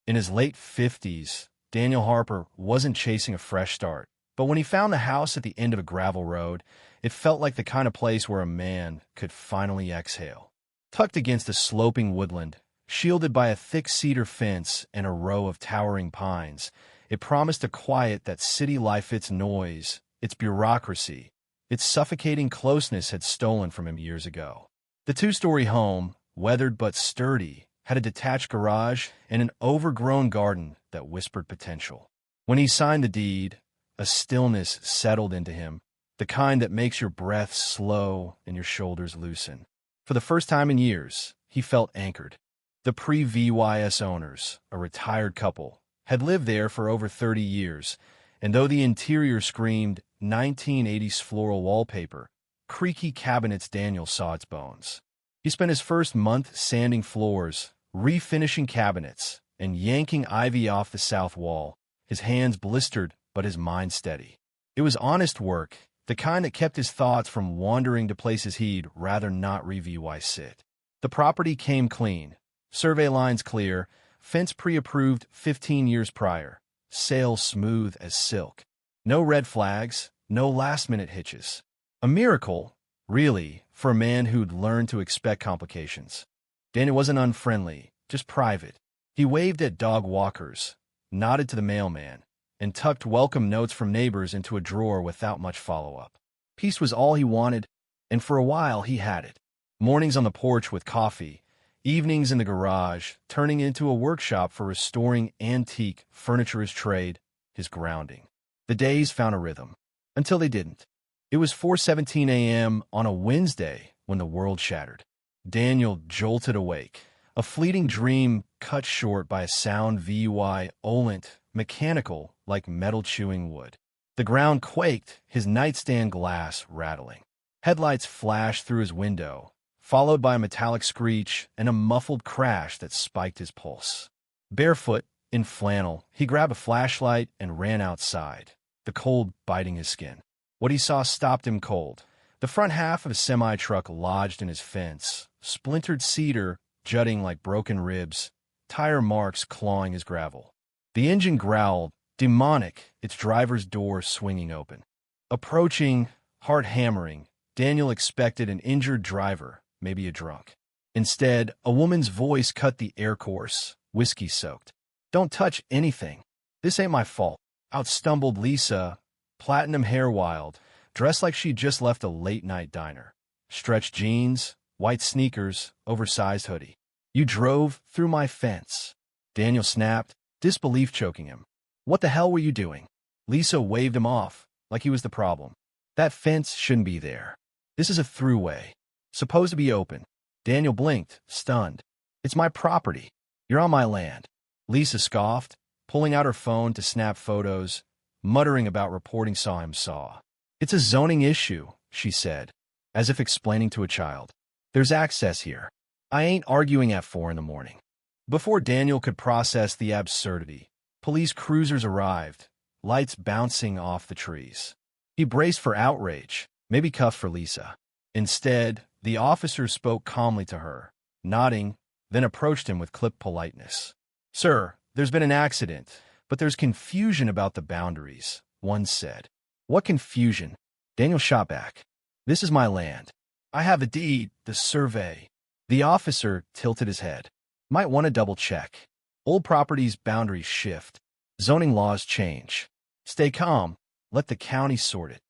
In his late 50s, Daniel Harper wasn't chasing a fresh start, but when he found the house at the end of a gravel road, it felt like the kind of place where a man could finally exhale. Tucked against a sloping woodland, shielded by a thick cedar fence and a row of towering pines, it promised a quiet that city life, its noise, its bureaucracy, its suffocating closeness had stolen from him years ago. The two-story home, weathered but sturdy, had a detached garage and an overgrown garden that whispered potential. When he signed the deed, a stillness settled into him, the kind that makes your breath slow and your shoulders loosen. For the first time in years, he felt anchored. The pre-VYS owners, a retired couple, had lived there for over 30 years, and though the interior screamed 1980s floral wallpaper, creaky cabinets, Daniel saw its bones. He spent his first month sanding floors, refinishing cabinets, and yanking ivy off the south wall, his hands blistered but his mind steady. It was honest work, the kind that kept his thoughts from wandering to places he'd rather not revisit. The property came clean, survey lines clear, fence pre-approved 15 years prior, sale smooth as silk. No red flags, no last-minute hitches. A miracle, really, for a man who'd learned to expect complications. Daniel wasn't unfriendly, just private. He waved at dog walkers, nodded to the mailman, and tucked welcome notes from neighbors into a drawer without much follow-up. Peace was all he wanted, and for a while he had it. Mornings on the porch with coffee, evenings in the garage, turning into a workshop for restoring antique furniture, his trade, his grounding. The days found a rhythm, until they didn't. It was 4:17 a.m. on a Wednesday when the world shattered. Daniel jolted awake, a fleeting dream cut short by a sound violent, mechanical, like metal chewing wood. The ground quaked, his nightstand glass rattling. Headlights flashed through his window, followed by a metallic screech and a muffled crash that spiked his pulse. Barefoot, in flannel, he grabbed a flashlight and ran outside, the cold biting his skin. What he saw stopped him cold. The front half of a semi-truck lodged in his fence, splintered cedar jutting like broken ribs, tire marks clawing his gravel. The engine growled, demonic, its driver's door swinging open. Approaching, heart hammering, Daniel expected an injured driver, maybe a drunk. Instead, a woman's voice cut the air course, whiskey-soaked. "Don't touch anything. This ain't my fault." Out stumbled Lisa, platinum hair wild, dressed like she'd just left a late-night diner. Stretched jeans, white sneakers, oversized hoodie. "You drove through my fence." Daniel snapped, disbelief choking him. "What the hell were you doing?" Lisa waved him off, like he was the problem. "That fence shouldn't be there. This is a throughway. Supposed to be open." Daniel blinked, stunned. "It's my property. You're on my land." Lisa scoffed, pulling out her phone to snap photos, muttering about reporting saw. "It's a zoning issue," she said, as if explaining to a child. "There's access here. I ain't arguing at 4 in the morning." Before Daniel could process the absurdity, police cruisers arrived, lights bouncing off the trees. He braced for outrage, maybe cuffed for Lisa. Instead, the officer spoke calmly to her, nodding, then approached him with clipped politeness. "Sir, there's been an accident, but there's confusion about the boundaries," one said. "What confusion?" Daniel shot back. "This is my land. I have the deed, the survey." The officer tilted his head. "Might want to double-check. Old properties' boundaries shift. Zoning laws change. Stay calm. Let the county sort it."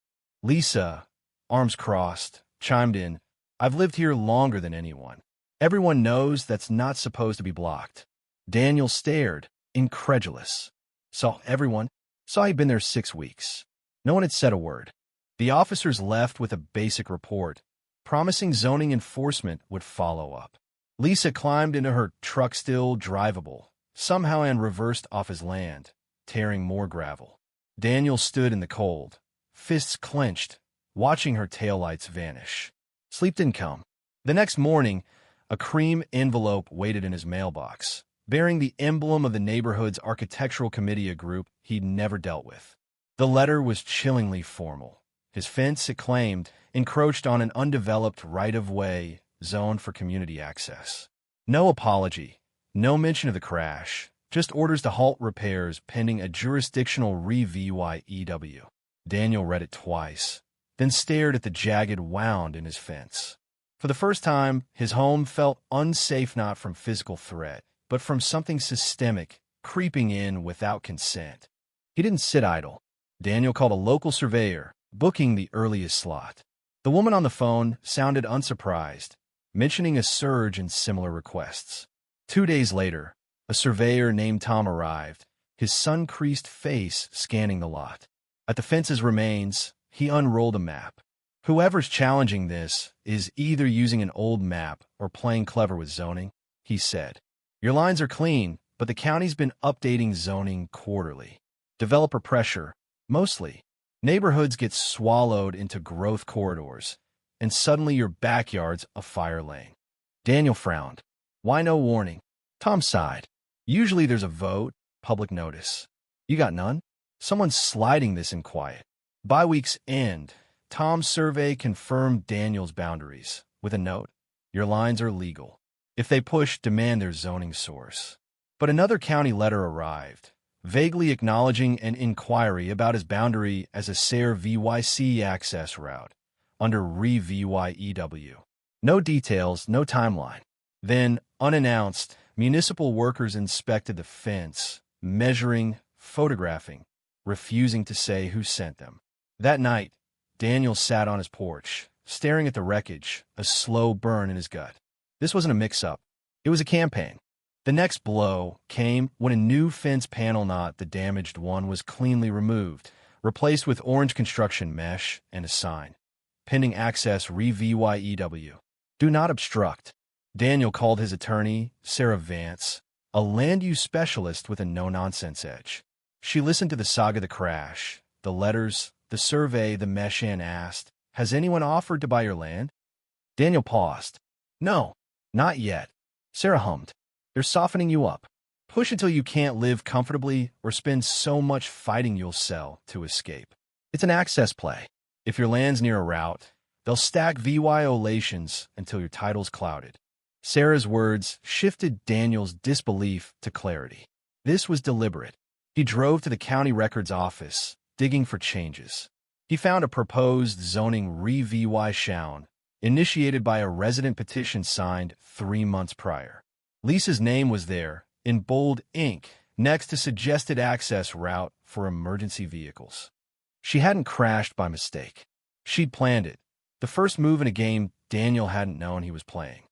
Lisa, arms crossed, chimed in, "I've lived here longer than anyone. Everyone knows that's not supposed to be blocked." Daniel stared, incredulous. Saw he'd been there 6 weeks. No one had said a word. The officers left with a basic report, promising zoning enforcement would follow up. Lisa climbed into her truck, still drivable, somehow, and reversed off his land, tearing more gravel. Daniel stood in the cold, fists clenched, watching her taillights vanish. Sleep didn't come. The next morning, a cream envelope waited in his mailbox, bearing the emblem of the neighborhood's architectural committee, a group he'd never dealt with. The letter was chillingly formal. His fence, it claimed, encroached on an undeveloped right-of-way zoned for community access. No apology, no mention of the crash, Just orders to halt repairs pending a jurisdictional review. Daniel read it twice, then stared at the jagged wound in his fence. For the first time, his home felt unsafe not from physical threat, but from something systemic creeping in without consent. He didn't sit idle. Daniel called a local surveyor, booking the earliest slot. The woman on the phone sounded unsurprised, mentioning a surge in similar requests. 2 days later, a surveyor named Tom arrived, his sun-creased face scanning the lot. At the fence's remains, he unrolled a map. Whoever's challenging this is either using an old map or playing clever with zoning, he said. Your lines are clean, but the county's been updating zoning quarterly. Developer pressure, mostly. Neighborhoods get swallowed into growth corridors, and suddenly your backyard's a fire lane. Daniel frowned. Why no warning? Tom sighed. Usually there's a vote, public notice. You got none? Someone's sliding this in quiet. By week's end, Tom's survey confirmed Daniel's boundaries, with a note, your lines are legal. If they push, demand their zoning source. But another county letter arrived, vaguely acknowledging an inquiry about his boundary as a SARE VYC access route, under RE-VYEW. No details, no timeline. Then, unannounced, municipal workers inspected the fence, measuring, photographing, refusing to say who sent them. That night, Daniel sat on his porch, staring at the wreckage, a slow burn in his gut. This wasn't a mix-up. It was a campaign. The next blow came when a new fence panel knot, the damaged one, was cleanly removed, replaced with orange construction mesh and a sign. Pending access RE-VYEW. Do not obstruct. Daniel called his attorney, Sarah Vance, a land use specialist with a no-nonsense edge. She listened to the saga of the crash, the letters, the survey, the mesh, and asked, has anyone offered to buy your land? Daniel paused. No, not yet. Sarah hummed. They're softening you up. Push until you can't live comfortably or spend so much fighting you'll sell to escape. It's an access play. If your land's near a route, they'll stack violations until your title's clouded. Sarah's words shifted Daniel's disbelief to clarity. This was deliberate. He drove to the county records office, digging for changes. He found a proposed zoning re-VY initiated by a resident petition signed 3 months prior. Lisa's name was there, in bold ink, next to suggested access route for emergency vehicles. She hadn't crashed by mistake. She'd planned it. The first move in a game Daniel hadn't known he was playing.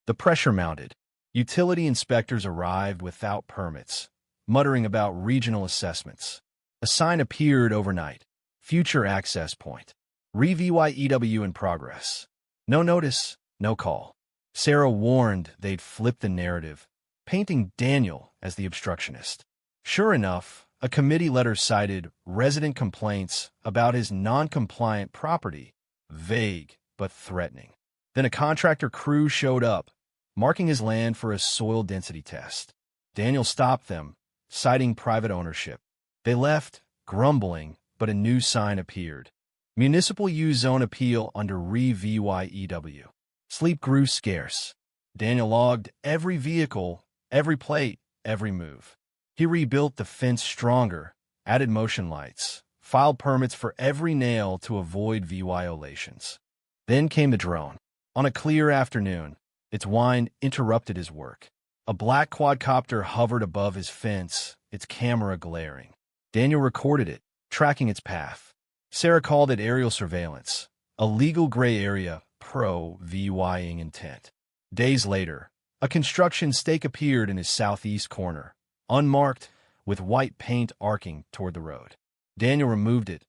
The pressure mounted. Utility inspectors arrived without permits, muttering about regional assessments. A sign appeared overnight. Future access point. Re-VYEW in progress. No notice, no call. Sarah warned they'd flip the narrative, painting Daniel as the obstructionist. Sure enough, a committee letter cited resident complaints about his non-compliant property, vague but threatening. Then a contractor crew showed up, marking his land for a soil density test. Daniel stopped them, citing private ownership. They left, grumbling, but a new sign appeared. Municipal use zone appeal under Re-VYEW. Sleep grew scarce. Daniel logged every vehicle, every plate, every move. He rebuilt the fence stronger, added motion lights, filed permits for every nail to avoid violations. Then came the drone. On a clear afternoon, its whine interrupted his work. A black quadcopter hovered above his fence, its camera glaring. Daniel recorded it, tracking its path. Sarah called it aerial surveillance, a legal gray area pro-VYing intent. Days later, a construction stake appeared in his southeast corner, unmarked, with white paint arcing toward the road. Daniel removed it.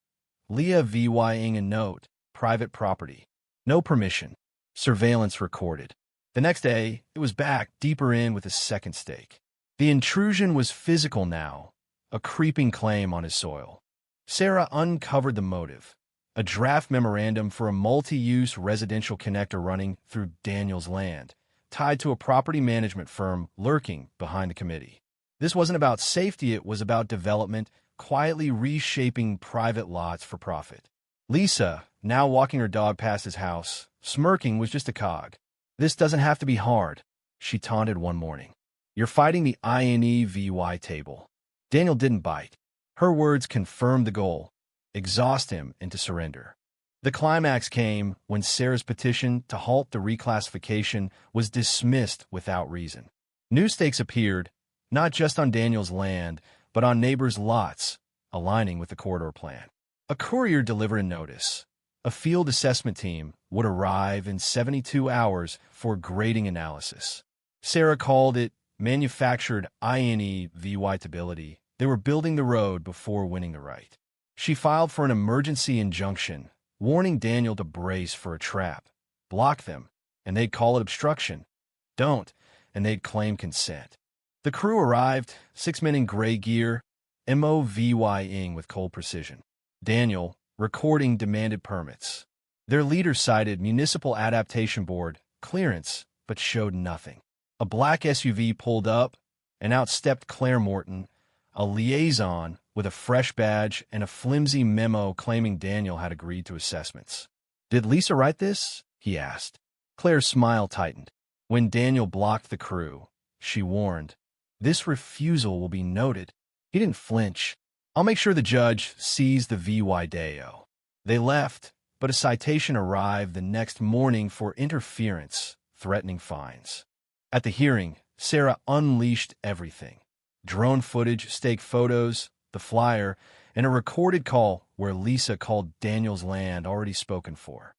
Leah VYing a note, private property. No permission. Surveillance recorded. The next day, it was back, deeper in with a second stake. The intrusion was physical now, a creeping claim on his soil. Sarah uncovered the motive, a draft memorandum for a multi-use residential connector running through Daniel's land, tied to a property management firm lurking behind the committee. This wasn't about safety, it was about development, quietly reshaping private lots for profit. Lisa, now walking her dog past his house, smirking, was just a cog. This doesn't have to be hard, she taunted one morning. You're fighting the INEVY table. Daniel didn't bite. Her words confirmed the goal, exhaust him into surrender. The climax came when Sarah's petition to halt the reclassification was dismissed without reason. New stakes appeared, not just on Daniel's land, but on neighbors' lots, aligning with the corridor plan. A courier delivered a notice. A field assessment team would arrive in 72 hours for grading analysis. Sarah called it manufactured inevitability. They were building the road before winning the right. She filed for an emergency injunction, warning Daniel to brace for a trap. Block them, and they'd call it obstruction. Don't, and they'd claim consent. The crew arrived, 6 men in gray gear, moving with cold precision. Daniel, recording demanded permits. Their leader cited Municipal Adaptation Board clearance, but showed nothing. A black SUV pulled up, and out stepped Claire Morton, a liaison with a fresh badge and a flimsy memo claiming Daniel had agreed to assessments. "Did Lisa write this?" he asked. Claire's smile tightened. When Daniel blocked the crew, she warned, "This refusal will be noted." He didn't flinch. "I'll make sure the judge sees the VY-DAO." They left, but a citation arrived the next morning for interference, threatening fines. At the hearing, Sarah unleashed everything. Drone footage, stake photos, the flyer, and a recorded call where Lisa called Daniel's land already spoken for.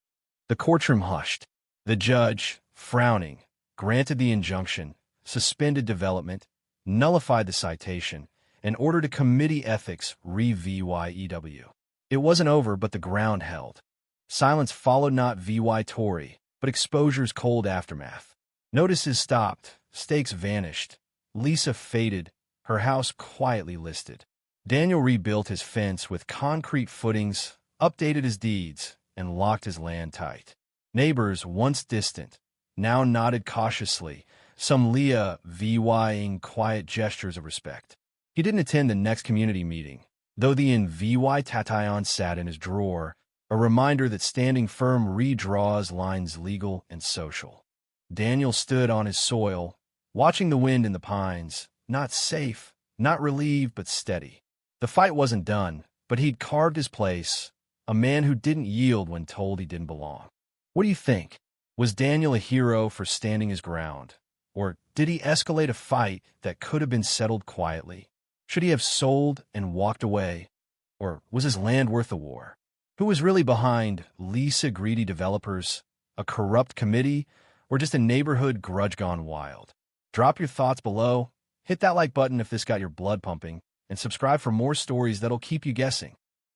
The courtroom hushed. The judge, frowning, granted the injunction, suspended development, nullified the citation, and ordered a committee ethics re-VYEW. It wasn't over, but the ground held. Silence followed not VY Tory, but exposure's cold aftermath. Notices stopped, stakes vanished. Lisa faded, her house quietly listed. Daniel rebuilt his fence with concrete footings, updated his deeds, and locked his land tight. Neighbors, once distant, now nodded cautiously, some Leah VYing quiet gestures of respect. He didn't attend the next community meeting, though the in VY Tatillon sat in his drawer, a reminder that standing firm redraws lines legal and social. Daniel stood on his soil, watching the wind in the pines, not safe, not relieved, but steady. The fight wasn't done, but he'd carved his place, a man who didn't yield when told he didn't belong. What do you think? Was Daniel a hero for standing his ground? Or did he escalate a fight that could have been settled quietly? Should he have sold and walked away? Or was his land worth the war? Who was really behind Lisa greedy developers, a corrupt committee, or just a neighborhood grudge gone wild? Drop your thoughts below, hit that like button if this got your blood pumping, and subscribe for more stories that'll keep you guessing.